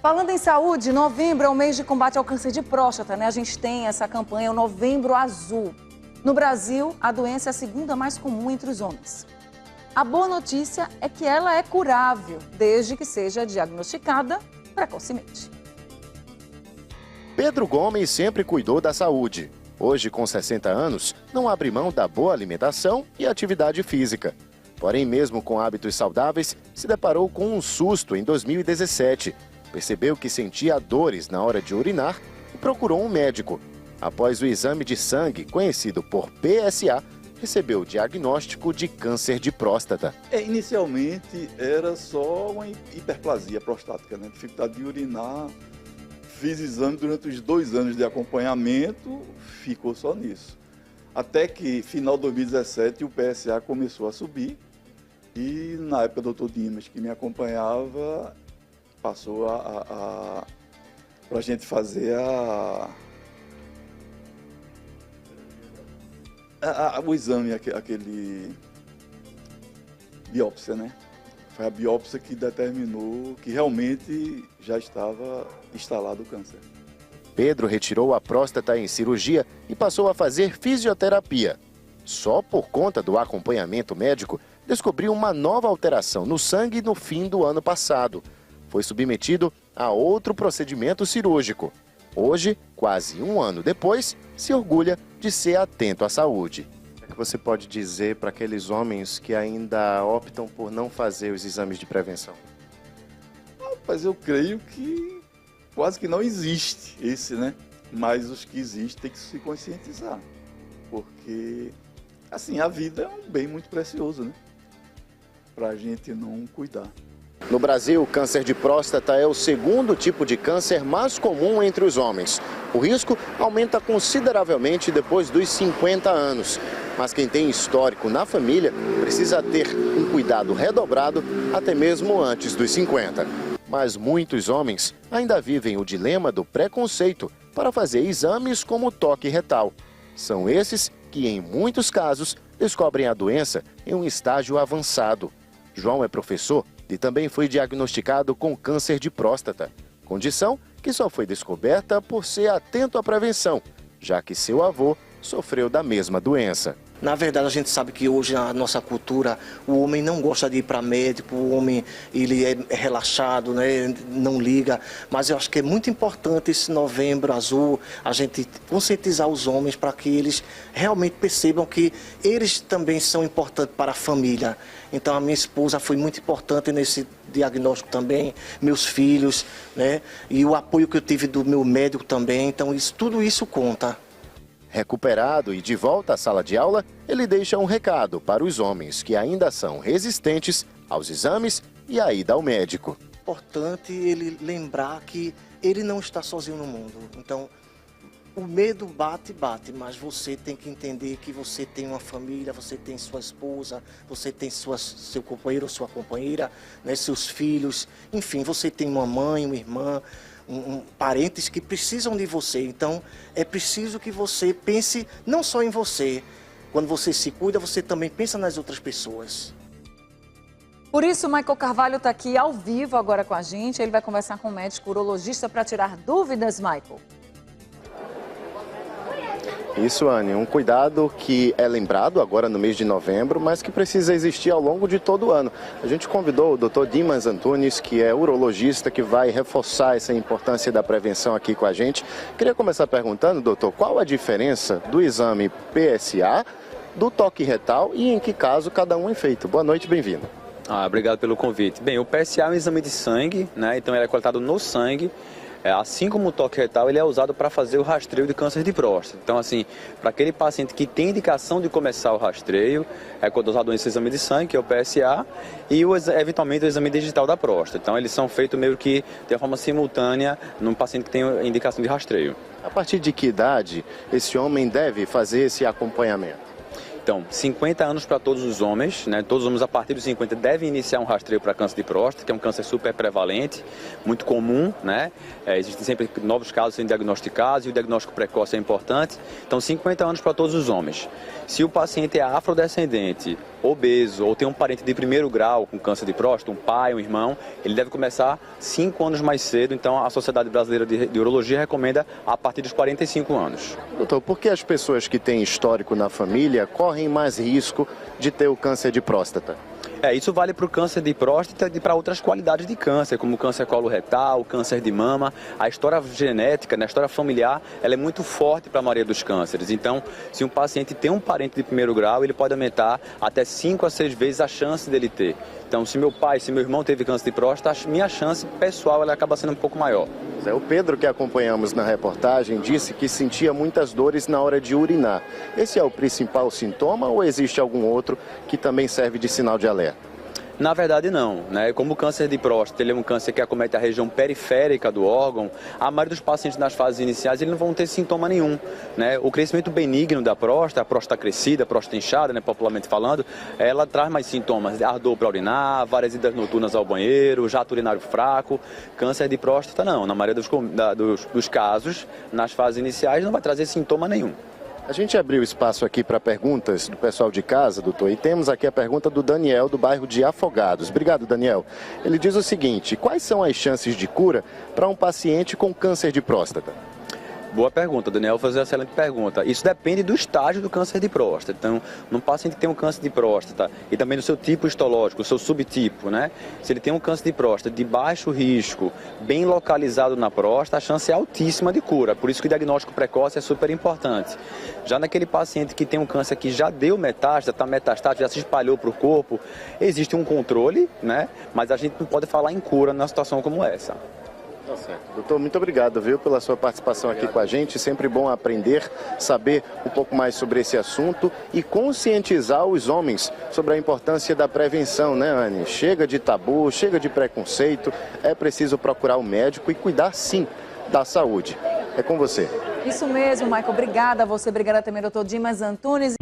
Falando em saúde, novembro é o mês de combate ao câncer de próstata, né? A gente tem essa campanha, o Novembro Azul. No Brasil, a doença é a segunda mais comum entre os homens. A boa notícia é que ela é curável, desde que seja diagnosticada precocemente. Pedro Gomes sempre cuidou da saúde. Hoje, com 60 anos, não abre mão da boa alimentação e atividade física. Porém, mesmo com hábitos saudáveis, se deparou com um susto em 2017. Percebeu que sentia dores na hora de urinar e procurou um médico. Após o exame de sangue, conhecido por PSA, recebeu o diagnóstico de câncer de próstata. Inicialmente era só uma hiperplasia prostática, né? Dificuldade de urinar. Fiz exame durante os 2 anos de acompanhamento, ficou só nisso. Até que, final de 2017, o PSA começou a subir e, na época, o Dr. Dimas, que me acompanhava, passou para a gente fazer o exame, aquele biópsia, né? Foi a biópsia que determinou que realmente já estava instalado o câncer. Pedro retirou a próstata em cirurgia e passou a fazer fisioterapia. Só por conta do acompanhamento médico, descobriu uma nova alteração no sangue no fim do ano passado. Foi submetido a outro procedimento cirúrgico. Hoje, quase um ano depois, se orgulha de ser atento à saúde. O que você pode dizer para aqueles homens que ainda optam por não fazer os exames de prevenção? Mas eu creio que quase que não existe esse, né? Mas os que existem têm que se conscientizar. Porque, assim, a vida é um bem muito precioso, né? Para a gente não cuidar. No Brasil, o câncer de próstata é o segundo tipo de câncer mais comum entre os homens. O risco aumenta consideravelmente depois dos 50 anos. Mas quem tem histórico na família precisa ter um cuidado redobrado até mesmo antes dos 50. Mas muitos homens ainda vivem o dilema do preconceito para fazer exames como toque retal. São esses que, em muitos casos, descobrem a doença em um estágio avançado. João é professor e também foi diagnosticado com câncer de próstata, condição que só foi descoberta por ser atento à prevenção, já que seu avô sofreu da mesma doença. Na verdade, a gente sabe que hoje na nossa cultura o homem não gosta de ir para médico, o homem ele é relaxado, né? Não liga. Mas eu acho que é muito importante esse Novembro Azul, a gente conscientizar os homens para que eles realmente percebam que eles também são importantes para a família. Então a minha esposa foi muito importante nesse diagnóstico também, meus filhos, né? E o apoio que eu tive do meu médico também. Então tudo isso conta. Recuperado e de volta à sala de aula, ele deixa um recado para os homens que ainda são resistentes aos exames e à ida ao médico. É importante ele lembrar que ele não está sozinho no mundo. Então, o medo bate, mas você tem que entender que você tem uma família, você tem sua esposa, você tem seu companheiro ou sua companheira, né, seus filhos, enfim, você tem uma mãe, uma irmã, parentes que precisam de você. Então, é preciso que você pense não só em você. Quando você se cuida, você também pensa nas outras pessoas. Por isso, o Michael Carvalho está aqui ao vivo agora com a gente. Ele vai conversar com o médico urologista para tirar dúvidas, Michael. Isso, Anne, um cuidado que é lembrado agora no mês de novembro, mas que precisa existir ao longo de todo o ano. A gente convidou o Dr. Dimas Antunes, que é urologista, que vai reforçar essa importância da prevenção aqui com a gente. Queria começar perguntando, doutor, qual a diferença do exame PSA, do toque retal e em que caso cada um é feito? Boa noite, bem-vindo. Obrigado pelo convite. Bem, o PSA é um exame de sangue, né? Então ele é coletado no sangue. Assim como o toque retal, ele é usado para fazer o rastreio de câncer de próstata. Então, assim, para aquele paciente que tem indicação de começar o rastreio, é quando usado esse exame de sangue, que é o PSA, e eventualmente o exame digital da próstata. Então, eles são feitos meio que de forma simultânea num paciente que tem indicação de rastreio. A partir de que idade esse homem deve fazer esse acompanhamento? Então, 50 anos para todos os homens, né? Todos os homens a partir dos 50 devem iniciar um rastreio para câncer de próstata, que é um câncer super prevalente, muito comum, né? Existem sempre novos casos sendo diagnosticados e o diagnóstico precoce é importante. Então, 50 anos para todos os homens. Se o paciente é afrodescendente, obeso ou tem um parente de primeiro grau com câncer de próstata, um pai, um irmão, ele deve começar 5 anos mais cedo. Então, a Sociedade Brasileira de Urologia recomenda a partir dos 45 anos. Doutor, por que as pessoas que têm histórico na família correm mais risco de ter o câncer de próstata? Isso vale para o câncer de próstata e para outras qualidades de câncer, como o câncer coloretal, câncer de mama. A história genética, né, a história familiar, ela é muito forte para a maioria dos cânceres. Então, se um paciente tem um parente de primeiro grau, ele pode aumentar até 5 a 6 vezes a chance dele ter. Então, se meu pai, se meu irmão teve câncer de próstata, minha chance pessoal ela acaba sendo um pouco maior. O Pedro, que acompanhamos na reportagem, disse que sentia muitas dores na hora de urinar. Esse é o principal sintoma ou existe algum outro que também serve de sinal de alerta? Na verdade, não, né? Como o câncer de próstata ele é um câncer que acomete a região periférica do órgão, a maioria dos pacientes nas fases iniciais eles não vão ter sintoma nenhum, né? O crescimento benigno da próstata, a próstata crescida, a próstata inchada, né, popularmente falando, ela traz mais sintomas, ardor para urinar, várias idas noturnas ao banheiro, jato urinário fraco. Câncer de próstata não, na maioria dos casos, nas fases iniciais não vai trazer sintoma nenhum. A gente abriu espaço aqui para perguntas do pessoal de casa, doutor, e temos aqui a pergunta do Daniel, do bairro de Afogados. Obrigado, Daniel. Ele diz o seguinte: quais são as chances de cura para um paciente com câncer de próstata? Boa pergunta, Daniel, fez uma excelente pergunta. Isso depende do estágio do câncer de próstata. Então, num paciente que tem um câncer de próstata e também do seu tipo histológico, o seu subtipo, né? Se ele tem um câncer de próstata de baixo risco, bem localizado na próstata, a chance é altíssima de cura. Por isso que o diagnóstico precoce é super importante. Já naquele paciente que tem um câncer que já deu metástase, está metastático, já se espalhou para o corpo, existe um controle, né? Mas a gente não pode falar em cura numa situação como essa. Tá certo. Doutor, muito obrigado, viu, pela sua participação aqui com a gente. Sempre bom aprender, saber um pouco mais sobre esse assunto e conscientizar os homens sobre a importância da prevenção, né, Anne? Chega de tabu, chega de preconceito, é preciso procurar o médico e cuidar, sim, da saúde. É com você. Isso mesmo, Michael. Obrigada a você, obrigada também, doutor Dimas Antunes.